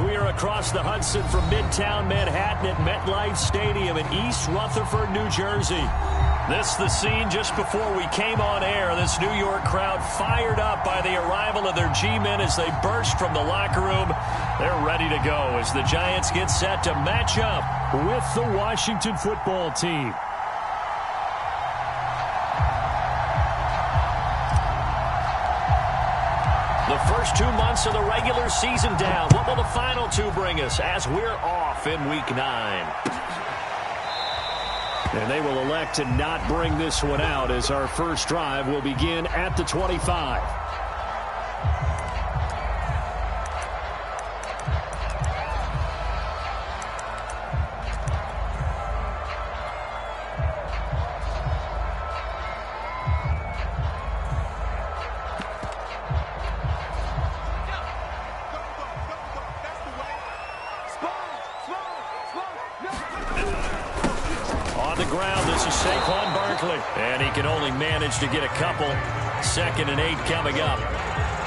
We are across the Hudson from Midtown Manhattan at MetLife Stadium in East Rutherford, New Jersey. This the scene just before we came on air. This New York crowd fired up by the arrival of their G-men as they burst from the locker room. They're ready to go as the Giants get set to match up with the Washington football team. The first 2 months of the regular season down. What will the final two bring us as we're off in Week 9? And they will elect to not bring this one out as our first drive will begin at the 25. And he can only manage to get a couple. 2nd and 8 coming up.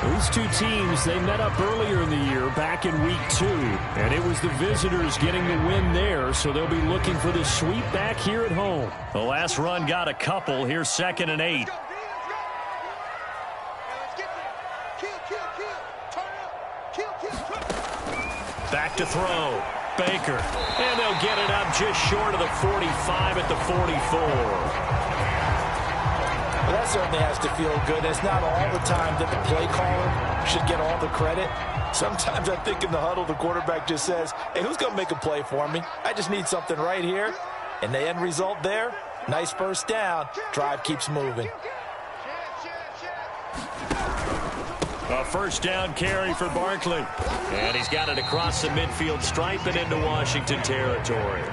These two teams, they met up earlier in the year back in Week 2. And it was the visitors getting the win there, so they'll be looking for the sweep back here at home. The last run got a couple. Here's 2nd and 8. Back to throw. Baker. And they'll get it up just short of the 45 at the 44. Well, that certainly has to feel good. It's not all the time that the play caller should get all the credit. Sometimes I think in the huddle, the quarterback just says, hey, who's going to make a play for me? I just need something right here. And the end result there, nice first down. Drive keeps moving. A first down carry for Barkley. And he's got it across the midfield stripe and into Washington territory.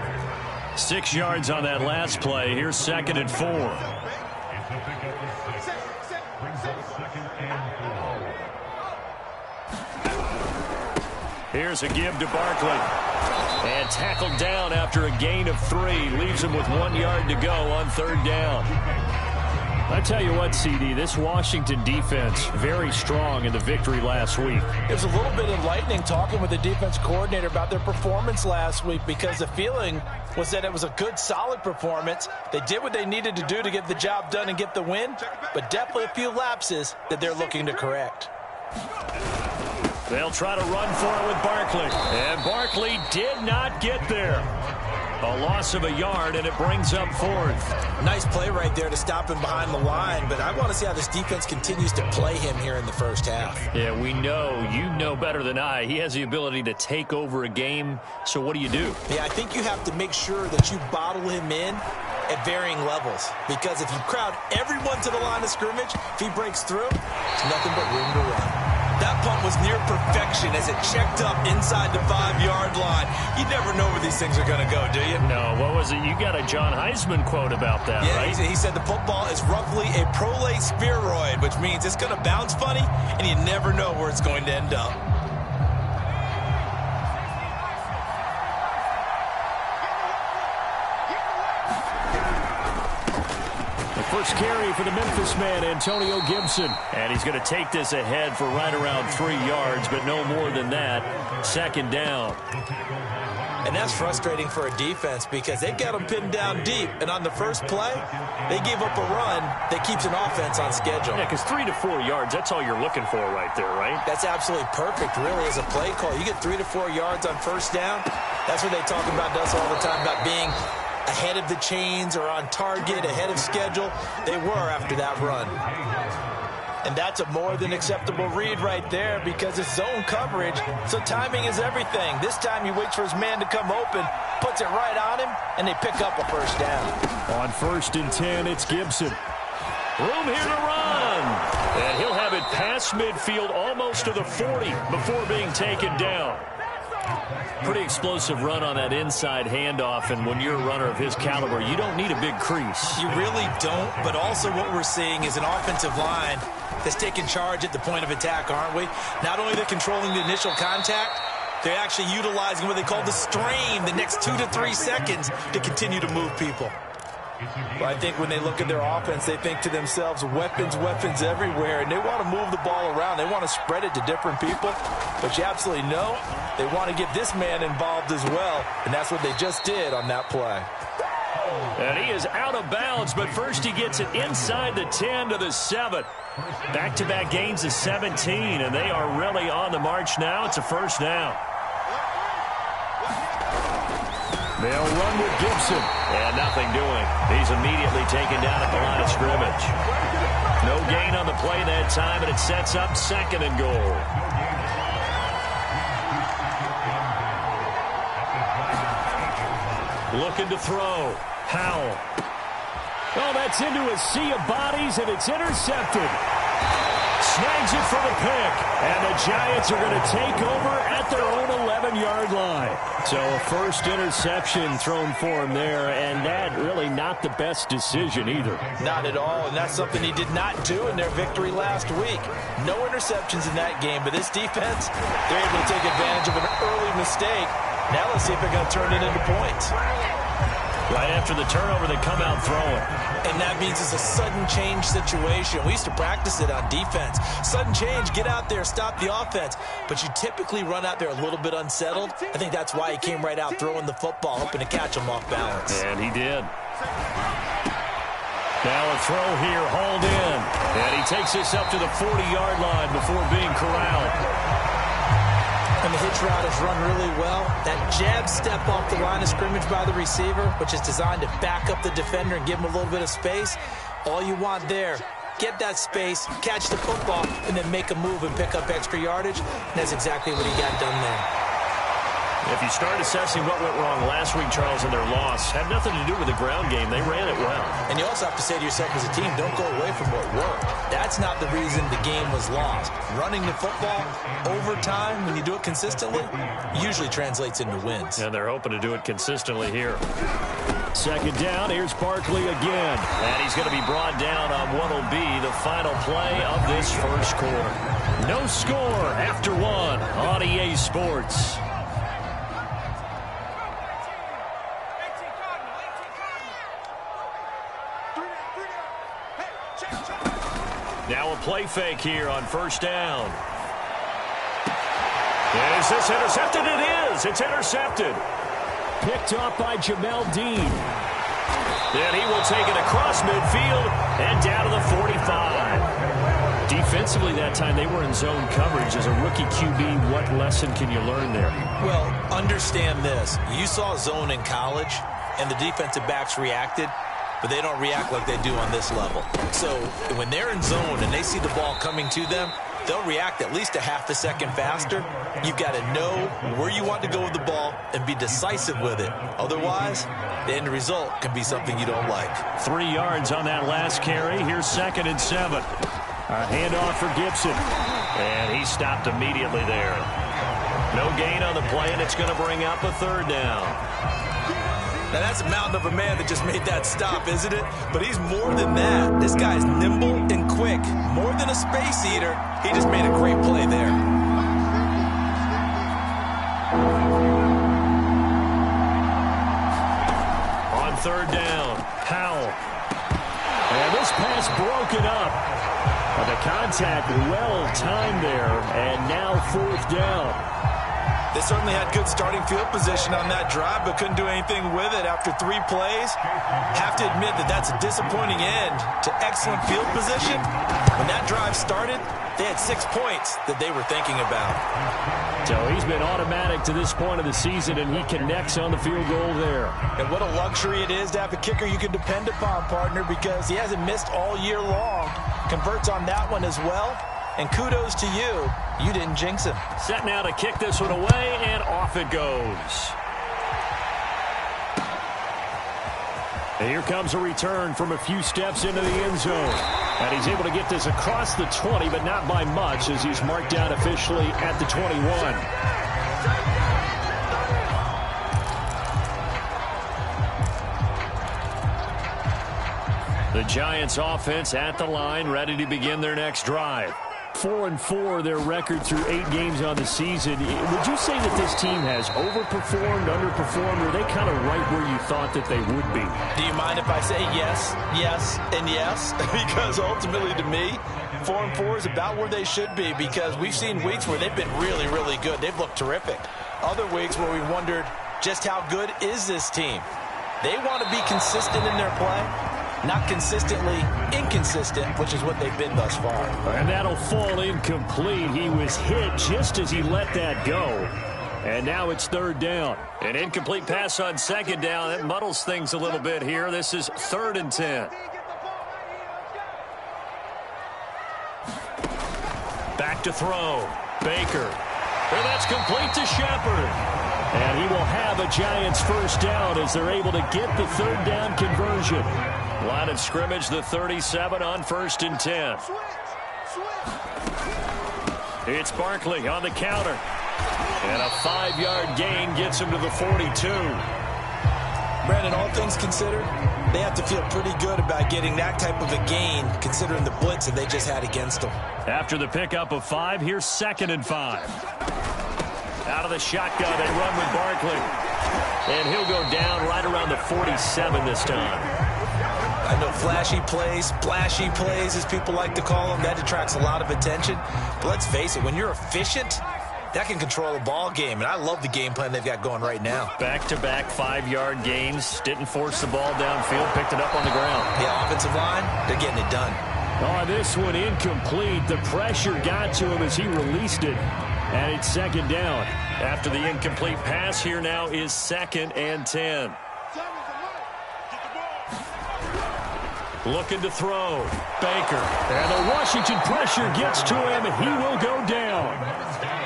6 yards on that last play. Here's 2nd and 4. Here's a give to Barkley. And tackled down after a gain of 3. Leaves him with 1 yard to go on 3rd down. I tell you what, CD, this Washington defense, very strong in the victory last week. It was a little bit enlightening talking with the defense coordinator about their performance last week because the feeling was that it was a good, solid performance. They did what they needed to do to get the job done and get the win, but definitely a few lapses that they're looking to correct. They'll try to run for it with Barkley. And Barkley did not get there. A loss of a yard, and it brings up 4th. Nice play right there to stop him behind the line, but I want to see how this defense continues to play him here in the first half. Yeah, we know. You know better than I. He has the ability to take over a game, so what do you do? Yeah, I think you have to make sure that you bottle him in at varying levels, because if you crowd everyone to the line of scrimmage, if he breaks through, there's nothing but room to run. That punt was near perfection as it checked up inside the 5-yard line. You never know where these things are going to go, do you? No, what was it? You got a John Heisman quote about that, right? He said the football is roughly a prolate spheroid, which means it's going to bounce funny, and you never know where it's going to end up. First carry for the Memphis man, Antonio Gibson. And he's going to take this ahead for right around 3 yards, but no more than that. 2nd down. And that's frustrating for a defense because they got them pinned down deep. And on the first play, they gave up a run that keeps an offense on schedule. Yeah, because 3 to 4 yards, that's all you're looking for right there, right? That's absolutely perfect, really, as a play call. You get 3 to 4 yards on first down. That's what they talk about us all the time, about being ahead of the chains or on target, ahead of schedule. They were after that run. And that's a more than acceptable read right there because it's zone coverage, so timing is everything. This time he waits for his man to come open, puts it right on him, and they pick up a first down. On 1st and 10, it's Gibson. Room here to run. And he'll have it past midfield almost to the 40 before being taken down. Pretty explosive run on that inside handoff, and when you're a runner of his caliber, you don't need a big crease. You really don't, but also what we're seeing is an offensive line that's taking charge at the point of attack, aren't we? Not only they're controlling the initial contact, they're actually utilizing what they call the strain the next 2 to 3 seconds to continue to move people. Well, I think when they look at their offense, they think to themselves, weapons, weapons everywhere, and they want to move the ball around. They want to spread it to different people, but you absolutely know they want to get this man involved as well, and that's what they just did on that play. And he is out of bounds, but first he gets it inside the 10 to the 7. Back-to-back gains of 17, and they are really on the march now. It's a first down. They'll run with Gibson. And nothing doing. He's immediately taken down at the line of scrimmage. No gain on the play that time, and it sets up 2nd and goal. Looking to throw. Howell. Oh, that's into a sea of bodies, and it's intercepted. Snags it for the pick, and the Giants are going to take over at their own 11-yard line. So a first interception thrown for him there, and that really not the best decision either. Not at all, and that's something he did not do in their victory last week. No interceptions in that game, but this defense, they're able to take advantage of an early mistake. Now let's see if they're going to turn it into points. Right after the turnover, they come out throwing. And that means it's a sudden change situation. We used to practice it on defense. Sudden change, get out there, stop the offense. But you typically run out there a little bit unsettled. I think that's why he came right out throwing the football, hoping to catch him off balance. And he did. Now a throw here, hauled in. And he takes this up to the 40-yard line before being corralled. And the hitch route is run really well. That jab step off the line of scrimmage by the receiver, which is designed to back up the defender and give him a little bit of space. All you want there, get that space, catch the football, and then make a move and pick up extra yardage. And that's exactly what he got done there. If you start assessing what went wrong last week, Charles, in their loss, had nothing to do with the ground game. They ran it well. And you also have to say to yourself as a team, don't go away from what worked. That's not the reason the game was lost. Running the football over time, when you do it consistently, usually translates into wins. And they're hoping to do it consistently here. 2nd down, here's Barkley again. And he's going to be brought down on what will be the final play of this first quarter. No score after 1 on EA Sports. Now a play fake here on 1st down. Is this intercepted? It is. It's intercepted. Picked up by Jamel Dean. Then he will take it across midfield and down to the 45. Defensively that time, they were in zone coverage. As a rookie QB, what lesson can you learn there? Well, understand this. You saw zone in college, and the defensive backs reacted, but they don't react like they do on this level. So when they're in zone and they see the ball coming to them, they'll react at least a half a second faster. You've got to know where you want to go with the ball and be decisive with it. Otherwise, the end result can be something you don't like. 3 yards on that last carry. Here's 2nd and 7. A handoff for Gibson. And he stopped immediately there. No gain on the play, and it's going to bring up a 3rd down. Now, that's a mountain of a man that just made that stop, isn't it? But he's more than that. This guy's nimble and quick. More than a space eater, he just made a great play there. On 3rd down, Howell. And this pass broken up. But the contact well timed there, and now 4th down. They certainly had good starting field position on that drive, but couldn't do anything with it after 3 plays. Have to admit that that's a disappointing end to excellent field position. When that drive started, they had 6 points that they were thinking about. So he's been automatic to this point of the season, and he connects on the field goal there. And what a luxury it is to have a kicker you can depend upon, partner, because he hasn't missed all year long. Converts on that one as well. And kudos to you. You didn't jinx him. Set now to kick this one away, and off it goes. And here comes a return from a few steps into the end zone. And he's able to get this across the 20, but not by much, as he's marked down officially at the 21. The Giants offense at the line, ready to begin their next drive. 4-4 their record through 8 games on the season. Would you say that this team has overperformed, underperformed, or are they kind of right where you thought that they would be? Do you mind if I say yes, yes, and yes? Because ultimately to me, 4-4 is about where they should be, because we've seen weeks where they've been really, really good. They've looked terrific. Other weeks where we wondered just how good is this team. They want to be consistent in their play, not consistently inconsistent, which is what they've been thus far. And that'll fall incomplete. He was hit just as he let that go. And now it's 3rd down. An incomplete pass on 2nd down. That muddles things a little bit here. This is 3rd and 10. Back to throw. Baker. And that's complete to Shepard. And he will have a Giants first down as they're able to get the 3rd down conversion. Line of scrimmage, the 37 on 1st and 10. It's Barkley on the counter. And a 5-yard gain gets him to the 42. Brandon, all things considered, they have to feel pretty good about getting that type of a gain, considering the blitz that they just had against them. After the pickup of 5, here's 2nd and 5. Out of the shotgun, they run with Barkley. And he'll go down right around the 47 this time. I know flashy plays, as people like to call them, that attracts a lot of attention. But let's face it, when you're efficient, that can control a ball game. And I love the game plan they've got going right now. Back-to-back 5-yard gains. Didn't force the ball downfield. Picked it up on the ground. Yeah, offensive line, they're getting it done. Oh, this one incomplete. The pressure got to him as he released it. And it's 2nd down. After the incomplete pass, here now is 2nd and 10. Looking to throw. Baker. And the Washington pressure gets to him. He will go down.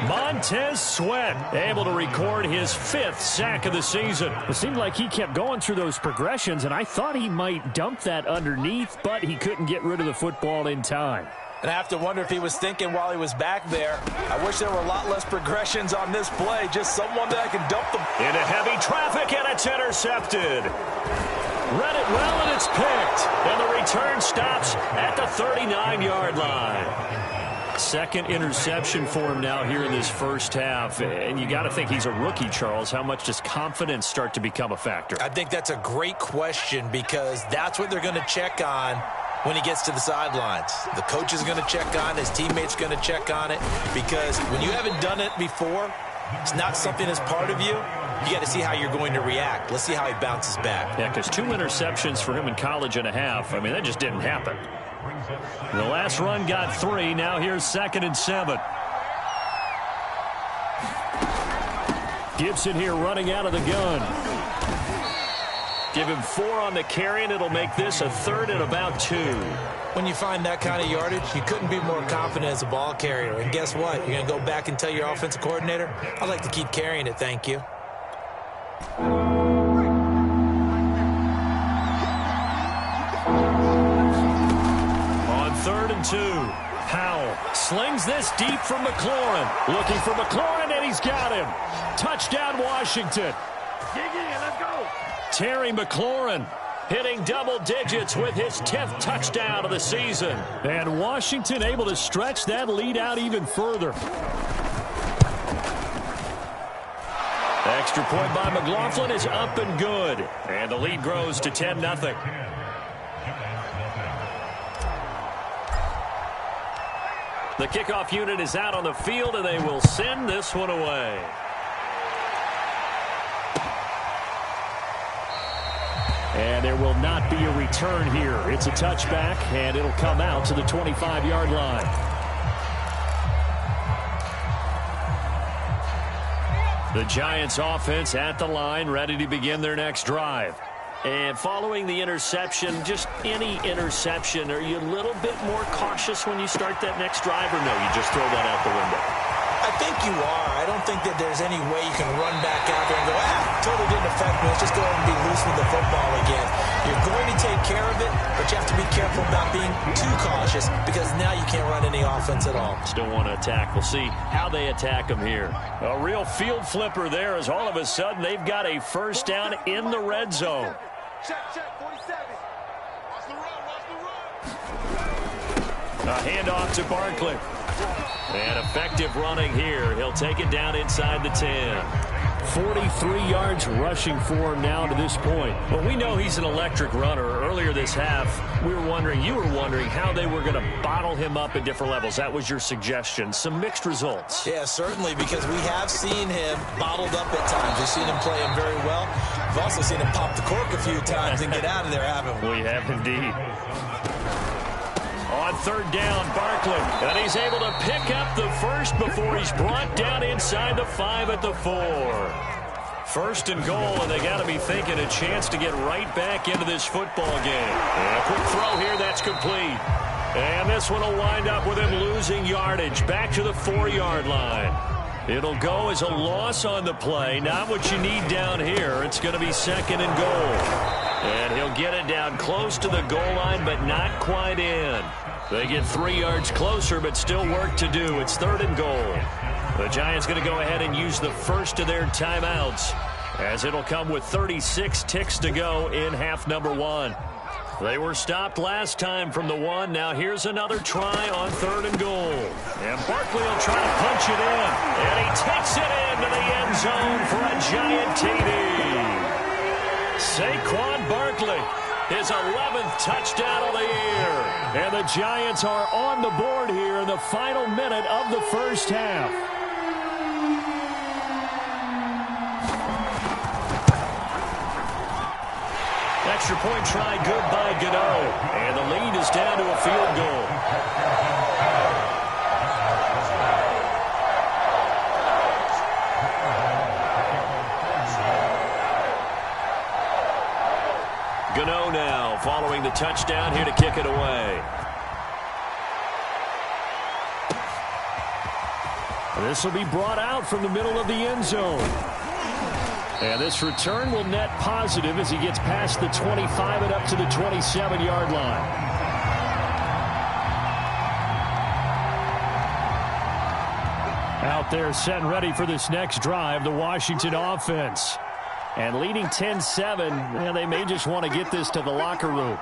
Montez Sweat able to record his 5th sack of the season. It seemed like he kept going through those progressions, and I thought he might dump that underneath, but he couldn't get rid of the football in time. And I have to wonder if he was thinking while he was back there, I wish there were a lot less progressions on this play, just someone that I can dump them. Into heavy traffic, and it's intercepted. Read it well, and it's picked. And the return stops at the 39-yard line. 2nd interception for him now here in this first half. And you got to think he's a rookie, Charles. How much does confidence start to become a factor? I think that's a great question, because that's what they're going to check on when he gets to the sidelines. The coach is going to check on it. His teammates going to check on it, because when you haven't done it before, it's not something that's part of you. You got to see how you're going to react. Let's see how he bounces back. Yeah, because 2 interceptions for him in college and a half. I mean, that just didn't happen. The last run got 3. Now here's 2nd and 7. Gibson here running out of the gun. Give him 4 on the carry, and it'll make this a 3rd and about 2. When you find that kind of yardage, you couldn't be more confident as a ball carrier. And guess what? You're going to go back and tell your offensive coordinator, I'd like to keep carrying it, thank you. On 3rd and 2, Howell slings this deep from McLaurin. Looking for McLaurin, and he's got him. Touchdown, Washington. Let's go. Terry McLaurin hitting double digits with his 10th touchdown of the season. And Washington able to stretch that lead out even further. Extra point by McLaughlin is up and good. And the lead grows to 10-0. The kickoff unit is out on the field, and they will send this one away. And there will not be a return here. It's a touchback, and it'll come out to the 25-yard line. The Giants offense at the line, ready to begin their next drive. And following the interception, just any interception, are you a little bit more cautious when you start that next drive, or no, you just throw that out the window? I think you are. I don't think that there's any way you can run back out there and go, totally didn't affect me. Let's just go ahead and be loose with the football again. You're going to take care of it, but you have to be careful about being too cautious, because now you can't run any offense at all. Still want to attack. We'll see how they attack them here. A real field flipper there, as all of a sudden they've got a first down in the red zone. Check, 47. Watch the run, watch the run. A handoff to Barkley. And effective running here. He'll take it down inside the 10. 43 yards rushing for him now to this point. Well, we know he's an electric runner. Earlier this half, you were wondering how they were going to bottle him up at different levels. That was your suggestion. Some mixed results. Yeah, certainly, because we have seen him bottled up at times. We've seen him playing very well. We've also seen him pop the cork a few times and get out of there, haven't we? We have indeed. On third down, Barkley. And he's able to pick up the first before he's brought down inside the 5 at the 4. First and goal, and they got to be thinking a chance to get right back into this football game. And a quick throw here, that's complete. And this one will wind up with him losing yardage back to the 4-yard line. It'll go as a loss on the play. Not what you need down here. It's going to be second and goal. And he'll get it down close to the goal line, but not quite in. They get 3 yards closer, but still work to do. It's third and goal. The Giants going to go ahead and use the first of their timeouts, as it'll come with 36 ticks to go in half number 1. They were stopped last time from the 1. Now here's another try on third and goal. And Barkley will try to punch it in. And he takes it into the end zone for a Giant TD. Saquon Barkley, his 11th touchdown of the year. And the Giants are on the board here in the final minute of the first half. Extra point try good by Gano. And the lead is down to a field goal. Gano now following the touchdown here to kick it away. This will be brought out from the middle of the end zone. And this return will net positive as he gets past the 25 and up to the 27-yard line. Out there set and ready for this next drive, the Washington offense. And leading 10-7, and they may just want to get this to the locker room.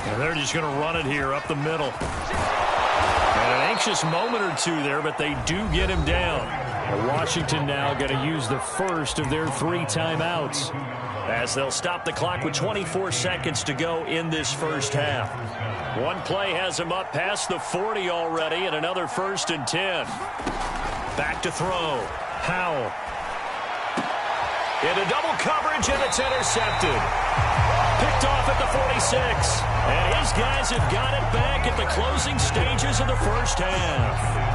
And they're just going to run it here up the middle. And an anxious moment or two there, but they do get him down. And Washington now going to use the first of their 3 timeouts, as they'll stop the clock with 24 seconds to go in this first half. One play has him up past the 40 already, and another 1st and 10. Back to throw. Howell. Into double coverage, and it's intercepted. Picked off at the 46. And his guys have got it back at the closing stages of the first half.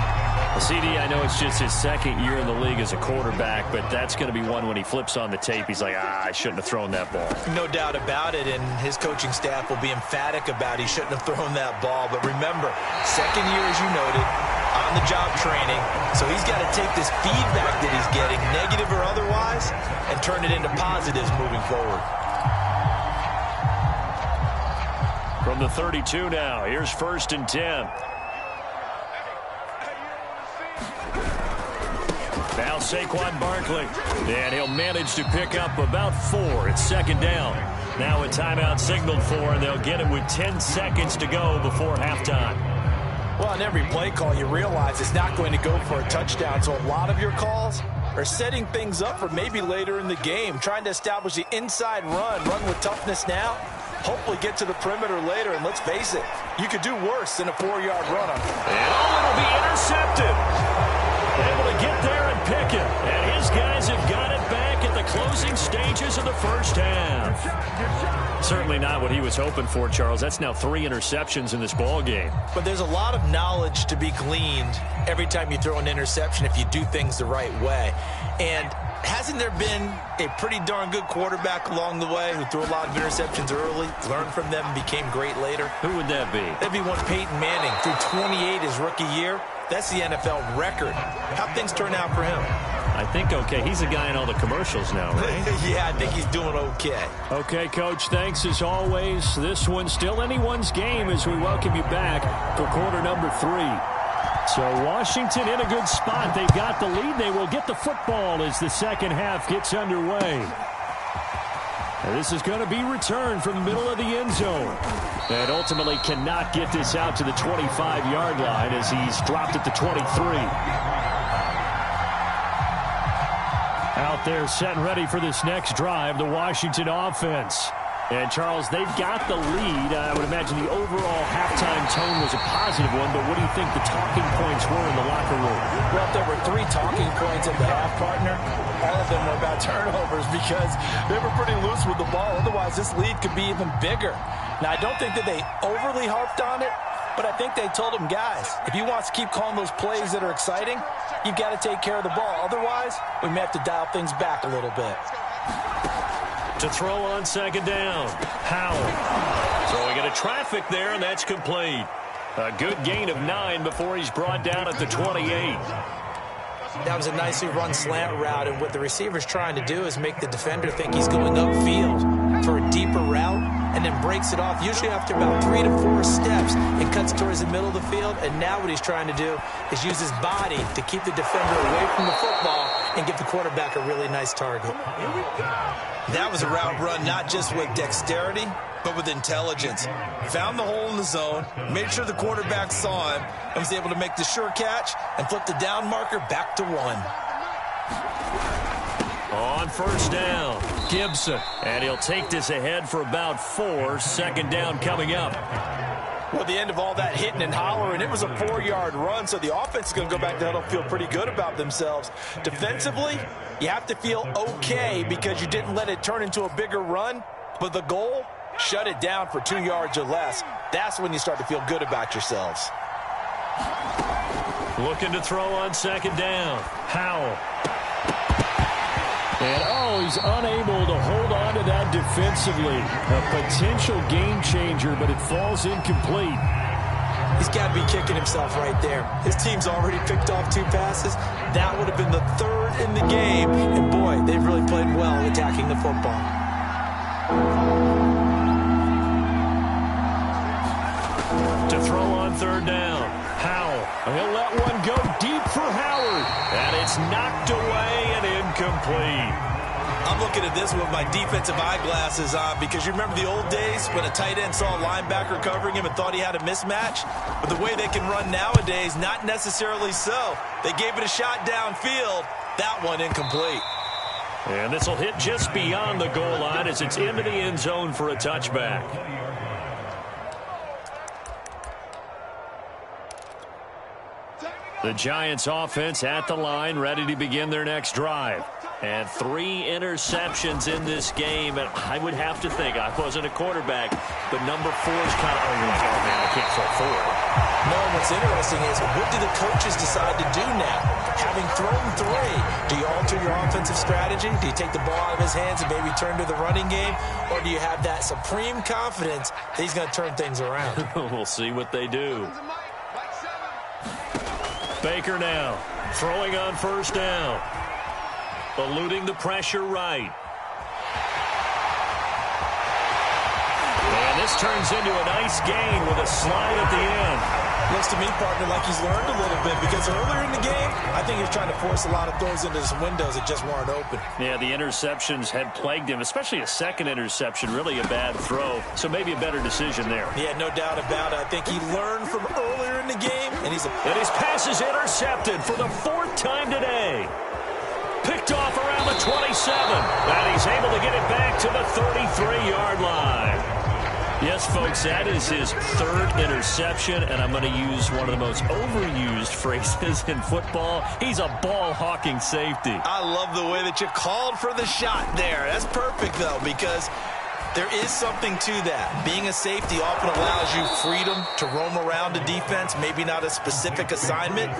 CD, I know it's just his second year in the league as a quarterback, but that's going to be one when he flips on the tape. He's like, I shouldn't have thrown that ball. No doubt about it, and his coaching staff will be emphatic about he shouldn't have thrown that ball. But remember, second year, as you noted, on-the-job training, so he's got to take this feedback that he's getting, negative or otherwise, and turn it into positives moving forward. From the 32 now, here's 1st and 10. Now Saquon Barkley, and he'll manage to pick up about 4. It's second down. Now a timeout signaled for, and they'll get it with 10 seconds to go before halftime. Well, on every play call, you realize it's not going to go for a touchdown, so a lot of your calls are setting things up for maybe later in the game, trying to establish the inside run with toughness now, hopefully get to the perimeter later, and let's face it, you could do worse than a 4-yard run. And it'll be intercepted. Able to get there and pick it. And his guys have got it back at the closing stages of the first half. Certainly not what he was hoping for, Charles. That's now 3 interceptions in this ball game. But there's a lot of knowledge to be gleaned every time you throw an interception if you do things the right way. And hasn't there been a pretty darn good quarterback along the way who threw a lot of interceptions early, learned from them, and became great later? Who would that be? That'd be one Peyton Manning. Threw 28 his rookie year. That's the NFL record. How'd things turn out for him? I think okay. He's a guy in all the commercials now, right? Yeah, I think he's doing okay. Okay, Coach, thanks as always. This one's still anyone's game as we welcome you back for quarter number 3. So Washington in a good spot. They've got the lead. They will get the football as the second half gets underway. And this is going to be returned from the middle of the end zone. And ultimately cannot get this out to the 25-yard line as he's dropped at the 23. Out there set and ready for this next drive, the Washington offense. And, Charles, they've got the lead. I would imagine the overall halftime tone was a positive one, but what do you think the talking points were in the locker room? Well, there were 3 talking points at the half, partner. All of them were about turnovers because they were pretty loose with the ball. Otherwise, this lead could be even bigger. Now, I don't think that they overly harped on it, but I think they told them, guys, if you want to keep calling those plays that are exciting, you've got to take care of the ball. Otherwise, we may have to dial things back a little bit. To throw on second down, Howell. Throwing into traffic there, and that's complete. A good gain of 9 before he's brought down at the 28. That was a nicely run slant route, and what the receiver's trying to do is make the defender think he's going upfield for a deeper route, and then breaks it off, usually after about 3 to 4 steps, and cuts towards the middle of the field. And now what he's trying to do is use his body to keep the defender away from the football and give the quarterback a really nice target. That was a route run not just with dexterity, but with intelligence. Found the hole in the zone, made sure the quarterback saw him, and was able to make the sure catch and flip the down marker back to 1. On first down, Gibson. And he'll take this ahead for about 4. Second down coming up. Well, the end of all that hitting and hollering, it was a 4-yard run, so the offense is going to go back to huddle, feel pretty good about themselves. Defensively, you have to feel okay because you didn't let it turn into a bigger run, but the goal, shut it down for 2 yards or less. That's when you start to feel good about yourselves. Looking to throw on second down, Howell. And, he's unable to hold on to that defensively. A potential game changer, but it falls incomplete. He's got to be kicking himself right there. His team's already picked off 2 passes. That would have been the 3rd in the game. And, boy, they've really played well attacking the football. To throw on third down, Howell. He'll let one go deep for Howard. And it's knocked away and incomplete. I'm looking at this with my defensive eyeglasses on because you remember the old days when a tight end saw a linebacker covering him and thought he had a mismatch? But the way they can run nowadays, not necessarily so. They gave it a shot downfield. That one incomplete. And this will hit just beyond the goal line as it's into the end zone for a touchback. The Giants offense at the line, ready to begin their next drive. And 3 interceptions in this game. And I would have to think, I wasn't a quarterback, but number 4 is kind of, oh man, I can't throw 4. No, what's interesting is, what do the coaches decide to do now? Having thrown 3, do you alter your offensive strategy? Do you take the ball out of his hands and maybe turn to the running game? Or do you have that supreme confidence that he's going to turn things around? We'll see what they do. Baker now, throwing on first down. Eluding the pressure right. And this turns into a nice gain with a slide at the end. Looks to me, partner, like he's learned a little bit because earlier in the game, I think he was trying to force a lot of throws into some windows that just weren't open. Yeah, the interceptions had plagued him, especially a second interception, really a bad throw. So maybe a better decision there. Yeah, no doubt about it. I think he learned from earlier in the game, and his pass is intercepted for the 4th time today. Picked off around the 27, and he's able to get it back to the 33-yard line. Yes, folks, that is his 3rd interception, and I'm going to use one of the most overused phrases in football. He's a ball-hawking safety. I love the way that you called for the shot there. That's perfect, though, because there is something to that. Being a safety often allows you freedom to roam around the defense, maybe not a specific assignment.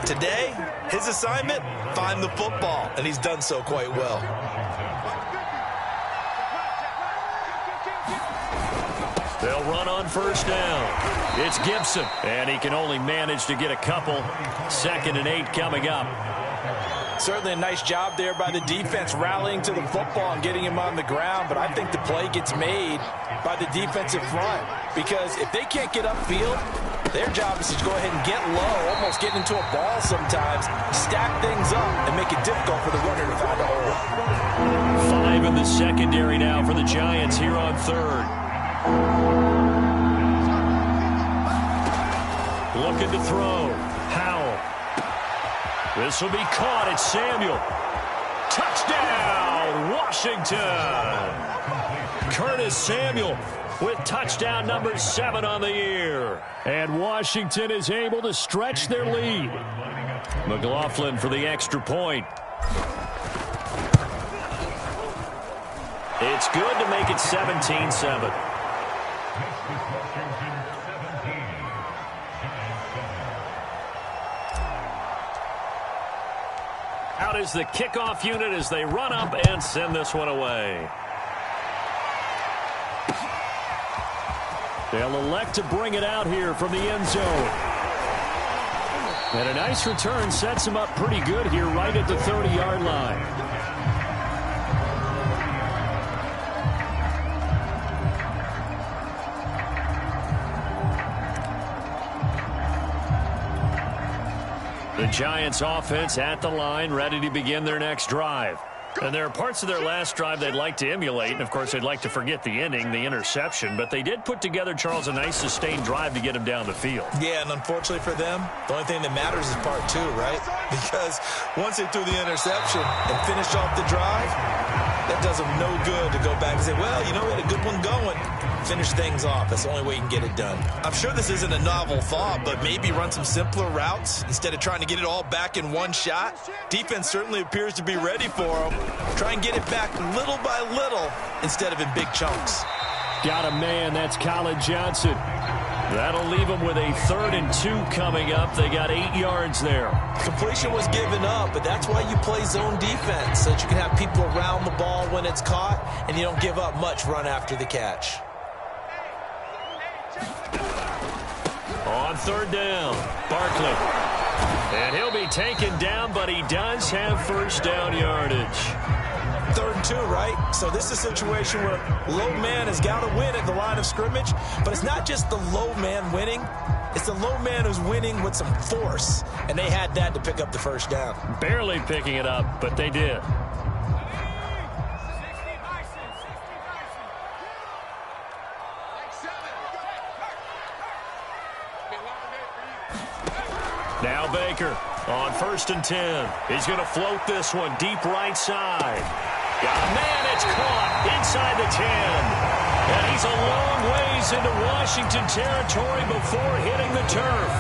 Today, his assignment, find the football, and he's done so quite well. They'll run on first down. It's Gibson, and he can only manage to get a couple. 2nd and 8 coming up. Certainly a nice job there by the defense rallying to the football and getting him on the ground, but I think the play gets made by the defensive front because if they can't get upfield, their job is to go ahead and get low, almost get into a ball sometimes, stack things up, and make it difficult for the runner to find a hole. 5 in the secondary now for the Giants here on third. Looking to throw. Howell. This will be caught. It's Samuel. Touchdown, Washington. Curtis Samuel with touchdown number 7 on the year. And Washington is able to stretch their lead. McLaughlin for the extra point. It's good to make it 17-7. Out is the kickoff unit as they run up and send this one away. They'll elect to bring it out here from the end zone. And a nice return sets him up pretty good here right at the 30-yard line. The Giants offense at the line, ready to begin their next drive. And there are parts of their last drive they'd like to emulate, and of course they'd like to forget the inning, the interception, but they did put together, Charles, a nice sustained drive to get him down the field. Yeah, and unfortunately for them, the only thing that matters is part 2, right? Because once they threw the interception and finished off the drive, that does them no good to go back and say, well, you know, we had a good one going. Finish things off. That's the only way you can get it done. I'm sure this isn't a novel thought, but maybe run some simpler routes instead of trying to get it all back in one shot. Defense certainly appears to be ready for them. Try and get it back little by little instead of in big chunks. Got a man. That's Colin Johnson. That'll leave them with a 3rd and 2 coming up. They got 8 yards there. Completion was given up, but that's why you play zone defense, so that you can have people around the ball when it's caught, and you don't give up much run after the catch. On 3rd down, Barkley. And he'll be taken down, but he does have first down yardage. 3rd and 2, right? So this is a situation where low man has got to win at the line of scrimmage, but it's not just the low man winning. It's the low man who's winning with some force, and they had that to pick up the first down. Barely picking it up, but they did. Now Baker on 1st and 10. He's going to float this one deep right side. Got a man, it's caught inside the 10. And he's a long ways into Washington territory before hitting the turf.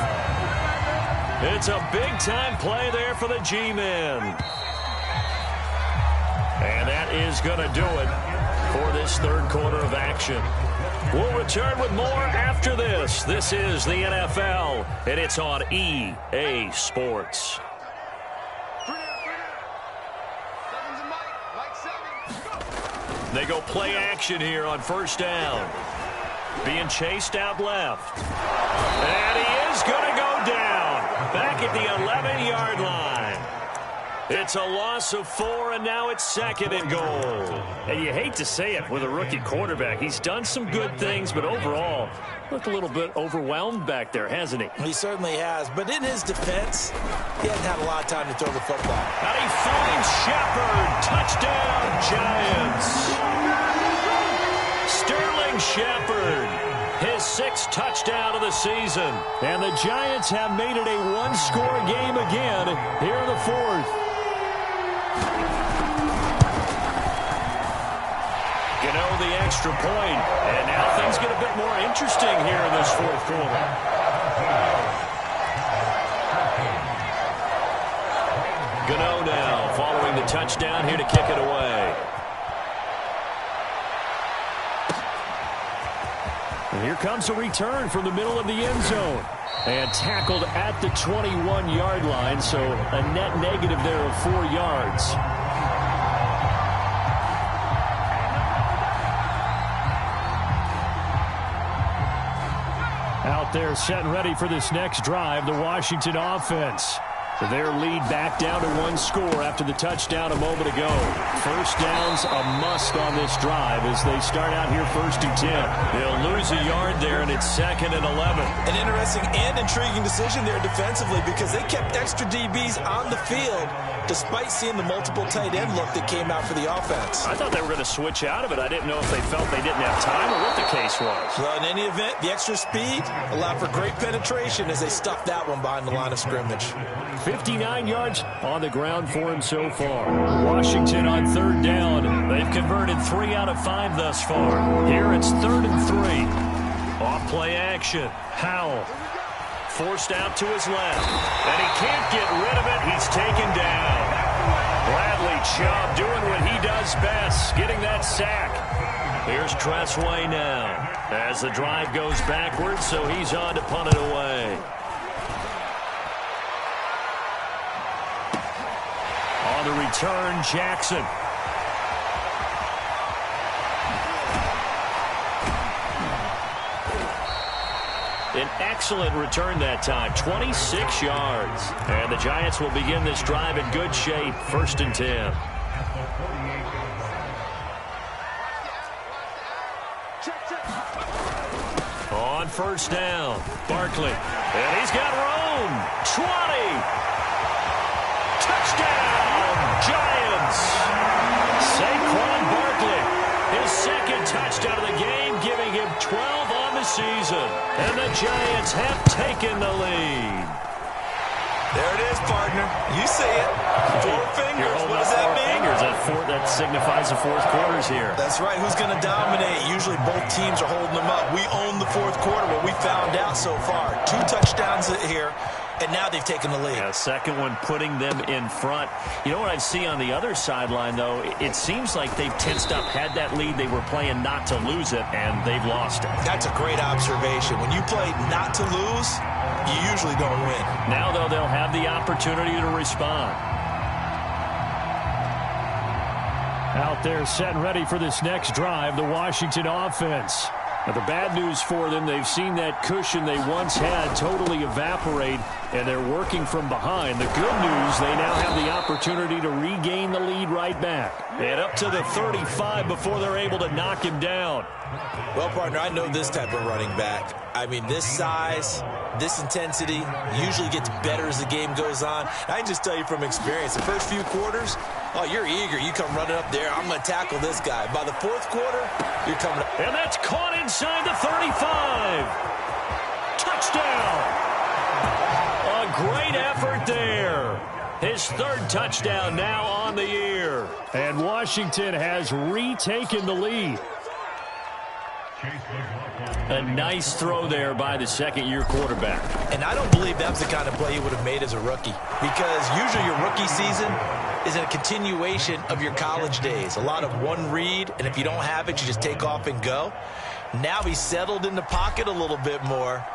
It's a big-time play there for the G-men. And that is going to do it for this 3rd quarter of action. We'll return with more after this. This is the NFL, and it's on EA Sports. They go play action here on 1st down. Being chased out left. And he is going to go down. Back at the 11-yard line. It's a loss of 4, and now it's 2nd and goal. And you hate to say it with a rookie quarterback. He's done some good things, but overall, looked a little bit overwhelmed back there, hasn't he? He certainly has. But in his defense, he hasn't had a lot of time to throw the football. And he finds Shepard. Touchdown, Giants. Sterling Shepard. His 6th touchdown of the season. And the Giants have made it a one-score game again here in the 4th. The extra point, and now things get a bit more interesting here in this 4th quarter. Gano now following the touchdown here to kick it away. And here comes a return from the middle of the end zone. And tackled at the 21-yard line, so a net negative there of 4 yards. Out there set and ready for this next drive, the Washington offense. Their lead back down to one score after the touchdown a moment ago. First down's a must on this drive as they start out here 1st and 10. They'll lose a yard there, and it's 2nd and 11. An interesting and intriguing decision there defensively because they kept extra DBs on the field despite seeing the multiple tight end look that came out for the offense. I thought they were going to switch out of it. I didn't know if they felt they didn't have time or what the case was. Well, in any event, the extra speed allowed for great penetration as they stuffed that one behind the line of scrimmage. 59 yards on the ground for him so far. Washington on 3rd down. They've converted 3 out of 5 thus far. Here it's 3rd and 3. Off play action. Howell forced out to his left. And he can't get rid of it. He's taken down. Bradley Chubb doing what he does best, getting that sack. Here's Tressway now as the drive goes backwards, so he's on to punt it away. On the return, Jackson. An excellent return that time, 26 yards. And the Giants will begin this drive in good shape, 1st and 10. On 1st down, Barkley. And he's got room. 20. Touchdown, Giants. Saquon Barkley, his 2nd touchdown of the game, giving him 12 on the season. And the Giants have taken the lead. There it is, partner. You see it. 4 fingers. What does that mean? That signifies the 4th quarter's here. That's right. Who's going to dominate? Usually both teams are holding them up. We own the 4th quarter, but we found out so far. 2 touchdowns here. And now they've taken the lead. Yeah, 2nd one putting them in front. You know what I see on the other sideline, though? It seems like they've tensed up, had that lead. They were playing not to lose it, and they've lost it. That's a great observation. When you play not to lose, you usually don't win. Now, though, they'll have the opportunity to respond. Out there set and ready for this next drive, the Washington offense. Now, the bad news for them, they've seen that cushion they once had totally evaporate, and they're working from behind. The good news, they now have the opportunity to regain the lead right back. And up to the 35 before they're able to knock him down. Well, partner, I know this type of running back. I mean, this size, this intensity usually gets better as the game goes on. I can just tell you from experience, the first few quarters, oh, you're eager. You come running up there. I'm going to tackle this guy. By the 4th quarter, you're coming up. And that's caught inside the 35. Touchdown. A great effort there. His 3rd touchdown now on the year. And Washington has retaken the lead. A nice throw there by the 2nd-year quarterback. And I don't believe that's the kind of play he would have made as a rookie. Because usually your rookie season is a continuation of your college days. A lot of one read, and if you don't have it, you just take off and go. Now he's settled in the pocket a little bit more,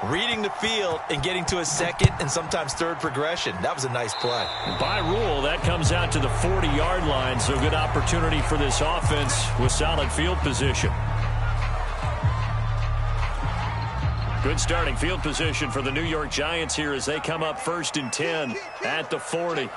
reading the field and getting to his 2nd and sometimes 3rd progression. That was a nice play. By rule, that comes out to the 40-yard line, so good opportunity for this offense with solid field position. Good starting field position for the New York Giants here as they come up 1st and 10 at the 40.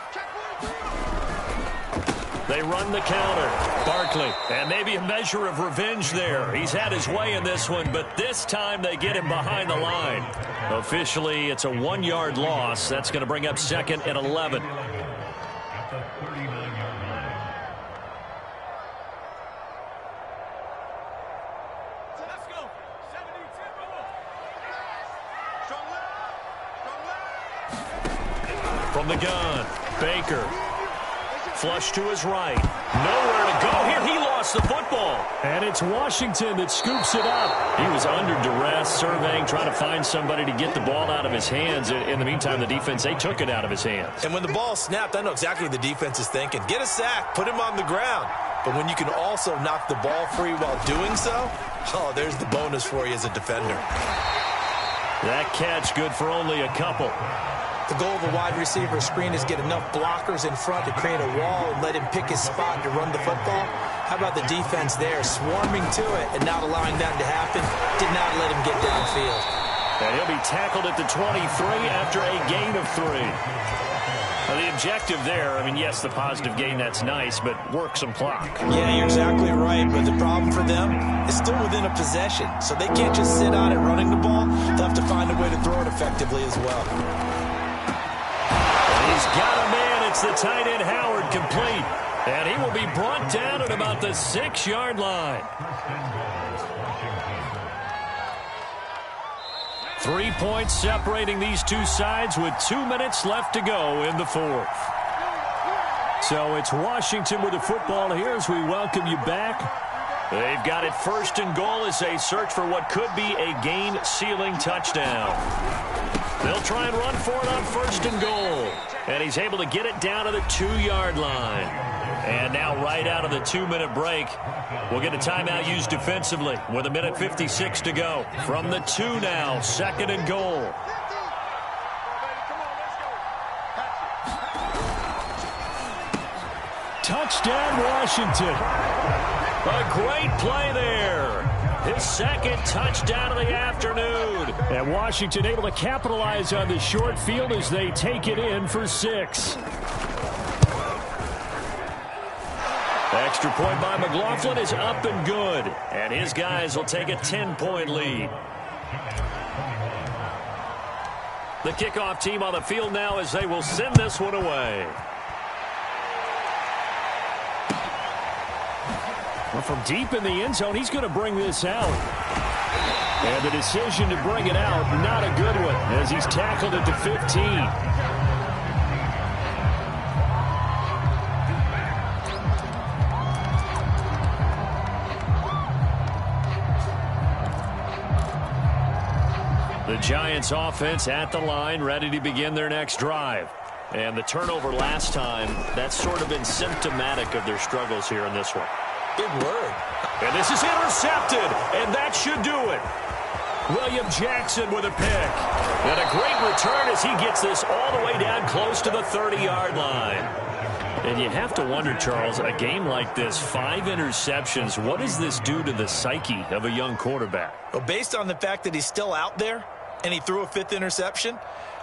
They run the counter. Barkley, and maybe a measure of revenge there. He's had his way in this one, but this time they get him behind the line. Officially, it's a 1-yard loss. That's going to bring up 2nd and 11. From the gun, Baker. Flush to his right. Nowhere to go here. He lost the football. And it's Washington that scoops it up. He was under duress, surveying, trying to find somebody to get the ball out of his hands. In the meantime, the defense, they took it out of his hands. And when the ball snapped, I know exactly what the defense is thinking. Get a sack. Put him on the ground. But when you can also knock the ball free while doing so, oh, there's the bonus for you as a defender. That catch good for only a couple. The goal of a wide receiver screen is get enough blockers in front to create a wall and let him pick his spot to run the football. How about the defense there, swarming to it and not allowing that to happen? Did not let him get downfield. And he'll be tackled at the 23 after a gain of 3. Now, the objective there, I mean, yes, the positive gain, that's nice, but work some clock. Yeah, you're exactly right, but the problem for them is still within a possession, so they can't just sit on it running the ball. They'll have to find a way to throw it effectively as well. And he's got a man. It's the tight end, Howard, complete. And he will be brought down at about the 6-yard line. 3 points separating these two sides with 2 minutes left to go in the fourth. So it's Washington with the football here as we welcome you back. They've got it first and goal as they search for what could be a game-sealing touchdown. They'll try and run for it on first and goal. And he's able to get it down to the 2-yard line. And now right out of the 2-minute break, we'll get a timeout used defensively with 1:56 to go. From the 2 now, second and goal. Touchdown, Washington. A great play there. His second touchdown of the afternoon. And Washington able to capitalize on the short field as they take it in for 6. Extra point by McLaughlin is up and good. And his guys will take a 10-point lead. The kickoff team on the field now as they will send this one away. Well, from deep in the end zone, he's going to bring this out. And the decision to bring it out, not a good one, as he's tackled at the 15. The Giants offense at the line, ready to begin their next drive. And the turnover last time, that's sort of been symptomatic of their struggles here in this one. Big word. And this is intercepted, and that should do it. William Jackson with a pick. And a great return as he gets this all the way down close to the 30-yard line. And you have to wonder, Charles, a game like this, 5 interceptions, what does this do to the psyche of a young quarterback? Well, based on the fact that he's still out there and he threw a 5th interception,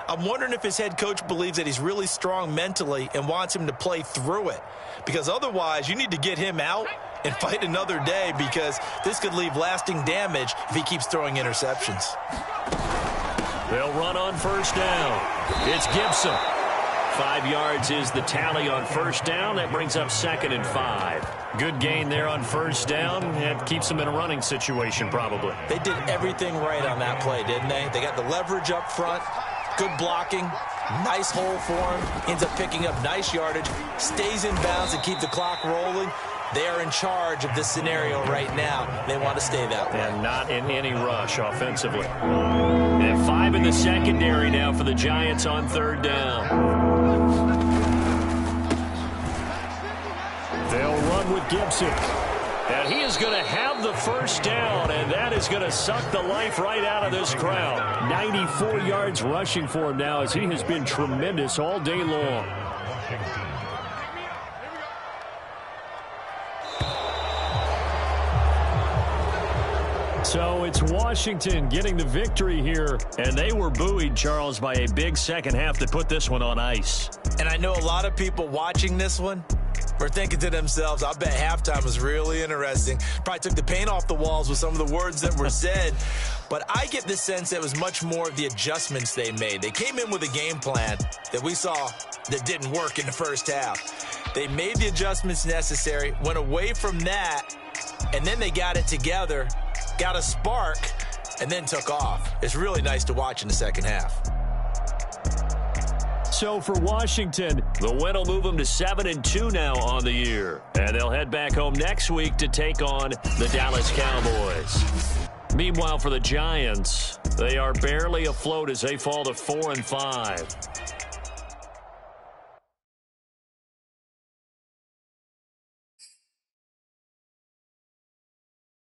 I'm wondering if his head coach believes that he's really strong mentally and wants him to play through it. Because otherwise, you need to get him out and fight another day, because this could leave lasting damage if he keeps throwing interceptions. They'll run on first down. It's Gibson. 5 yards is the tally on first down. That brings up 2nd and 5. Good gain there on first down. It keeps them in a running situation probably. They did everything right on that play, didn't they? They got the leverage up front, good blocking, nice hole for him, ends up picking up nice yardage, stays in bounds and keep the clock rolling. They are in charge of this scenario right now. They want to stay that way. And not in any rush offensively. And 5 in the secondary now for the Giants on third down. They'll run with Gibson. And he is going to have the first down, and that is going to suck the life right out of this crowd. 94 yards rushing for him now as he has been tremendous all day long. So it's Washington getting the victory here, and they were buoyed, Charles, by a big second half that put this one on ice. And I know a lot of people watching this one were thinking to themselves, I bet halftime was really interesting. Probably took the paint off the walls with some of the words that were said. But I get the sense that it was much more of the adjustments they made. They came in with a game plan that we saw that didn't work in the first half. They made the adjustments necessary, went away from that, and then they got it together, got a spark, and then took off. It's really nice to watch in the second half. So for Washington, the win will move them to 7-2 now on the year. And they'll head back home next week to take on the Dallas Cowboys. Meanwhile, for the Giants, they are barely afloat as they fall to 4-5.